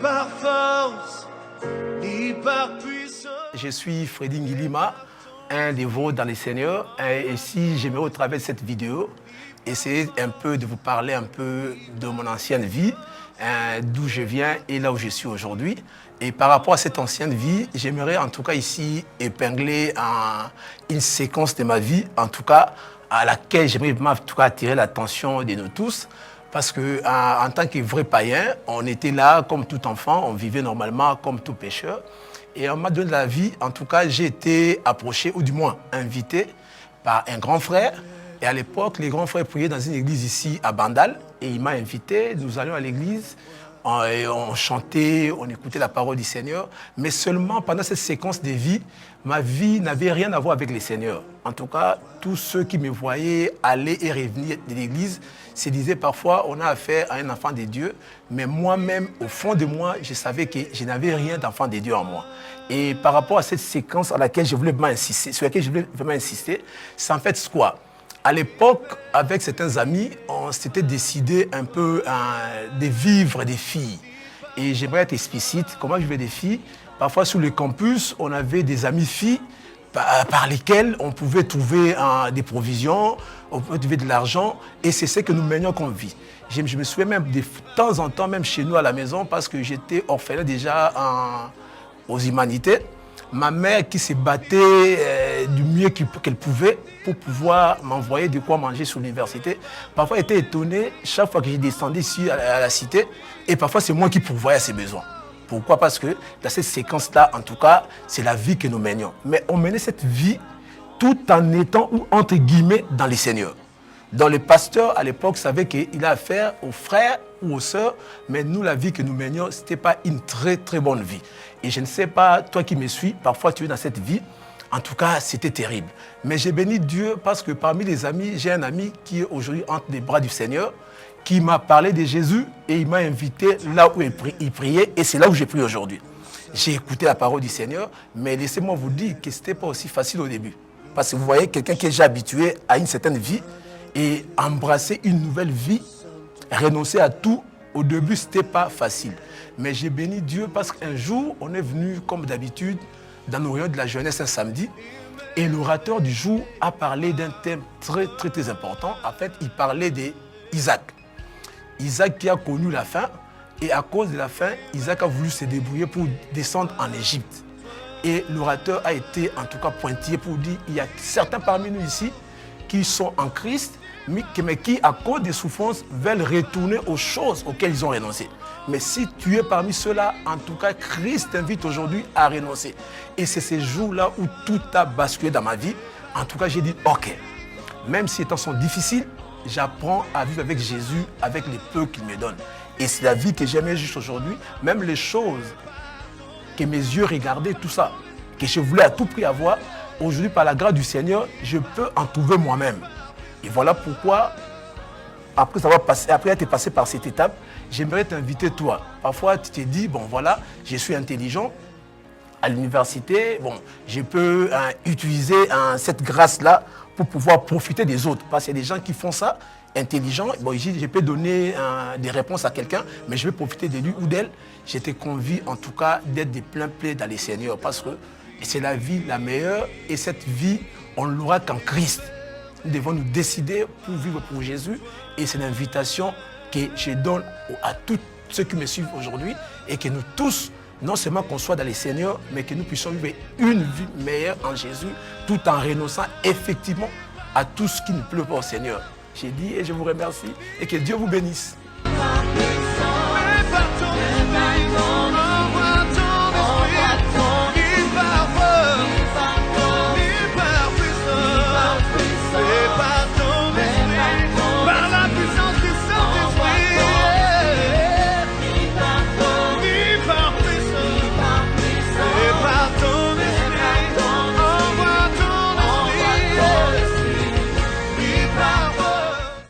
par force, ni par puissance. Je suis Freddy Ngilima, un dévot dans les Seigneurs. Et ici, j'aimerais au travers de cette vidéo essayer un peu de vous parler un peu de mon ancienne vie, d'où je viens et là où je suis aujourd'hui. Et par rapport à cette ancienne vie, j'aimerais en tout cas ici épingler une séquence de ma vie, en tout cas à laquelle j'aimerais en tout cas attirer l'attention de nous tous. Parce qu'en tant que vrai païen, on était là comme tout enfant, on vivait normalement comme tout pécheur. Et on m'a donné la vie, en tout cas, j'ai été approché, ou du moins invité, par un grand frère. Et à l'époque, les grands frères priaient dans une église ici à Bandal. Et il m'a invité, nous allions à l'église, on chantait, on écoutait la parole du Seigneur. Mais seulement pendant cette séquence de vie, ma vie n'avait rien à voir avec les Seigneurs. En tout cas, tous ceux qui me voyaient aller et revenir de l'église se disaient parfois, on a affaire à un enfant de Dieu. Mais moi-même, au fond de moi, je savais que je n'avais rien d'enfant de Dieu en moi. Et par rapport à cette séquence à laquelle je voulais vraiment insister, sur laquelle je voulais vraiment insister, c'est en fait quoi? À l'époque, avec certains amis, on s'était décidé un peu de vivre des filles. Et j'aimerais être explicite, comment vivre des filles? Parfois, sur le campus, on avait des amis filles par lesquelles on pouvait trouver des provisions, on pouvait trouver de l'argent, et c'est ce que nous menions comme vie. Je me souviens même de temps en temps, même chez nous à la maison, parce que j'étais orphelin déjà aux humanités. Ma mère qui se battait du mieux qu'elle pouvait pour pouvoir m'envoyer de quoi manger sur l'université. Parfois, elle était étonnée chaque fois que je descendais ici à la cité. Et parfois, c'est moi qui pourvoyais à ses besoins. Pourquoi? Parce que dans cette séquence-là, en tout cas, c'est la vie que nous menions. Mais on menait cette vie tout en étant, ou entre guillemets, dans les Seigneurs. Donc le pasteur, à l'époque, savait qu'il a affaire aux frères ou aux sœurs, mais nous, la vie que nous menions, ce n'était pas une très, très bonne vie. Et je ne sais pas, toi qui me suis, parfois tu es dans cette vie. En tout cas, c'était terrible. Mais j'ai béni Dieu parce que parmi les amis, j'ai un ami qui est aujourd'hui entre les bras du Seigneur, qui m'a parlé de Jésus et il m'a invité là où il priait et c'est là où j'ai prié aujourd'hui. J'ai écouté la parole du Seigneur, mais laissez-moi vous dire que ce n'était pas aussi facile au début. Parce que vous voyez, quelqu'un qui est déjà habitué à une certaine vie et embrasser une nouvelle vie, renoncer à tout, au début, ce n'était pas facile. Mais j'ai béni Dieu parce qu'un jour, on est venu, comme d'habitude, dans nos réunions de la jeunesse un samedi, et l'orateur du jour a parlé d'un thème très, très, très important. En fait, il parlait d'Isaac. Isaac qui a connu la faim, et à cause de la faim, Isaac a voulu se débrouiller pour descendre en Égypte. Et l'orateur a été, en tout cas, pointillé pour dire il y a certains parmi nous ici qui sont en Christ, mais qui, à cause des souffrances, veulent retourner aux choses auxquelles ils ont renoncé. Mais si tu es parmi ceux-là, en tout cas, Christ t'invite aujourd'hui à renoncer. Et c'est ces jours-là où tout a basculé dans ma vie. En tout cas, j'ai dit, ok, même si les temps sont difficiles, j'apprends à vivre avec Jésus, avec les peu qu'il me donne. Et c'est la vie que j'aimais juste aujourd'hui, même les choses que mes yeux regardaient, tout ça, que je voulais à tout prix avoir, aujourd'hui, par la grâce du Seigneur, je peux en trouver moi-même. Et voilà pourquoi, après être passé par cette étape, j'aimerais t'inviter toi. Parfois, tu te dis, bon voilà, je suis intelligent à l'université, bon, je peux utiliser cette grâce-là pour pouvoir profiter des autres. Parce qu'il y a des gens qui font ça, intelligents, bon, je peux donner des réponses à quelqu'un, mais je vais profiter de lui ou d'elle. J'étais convié, en tout cas, d'être de plein pied dans les Seigneurs, parce que c'est la vie la meilleure, et cette vie, on ne l'aura qu'en Christ. Nous devons nous décider pour vivre pour Jésus. Et c'est l'invitation que je donne à tous ceux qui me suivent aujourd'hui. Et que nous tous, non seulement qu'on soit dans les Seigneurs, mais que nous puissions vivre une vie meilleure en Jésus, tout en renonçant effectivement à tout ce qui ne plaît pas au Seigneur. J'ai dit et je vous remercie. Et que Dieu vous bénisse.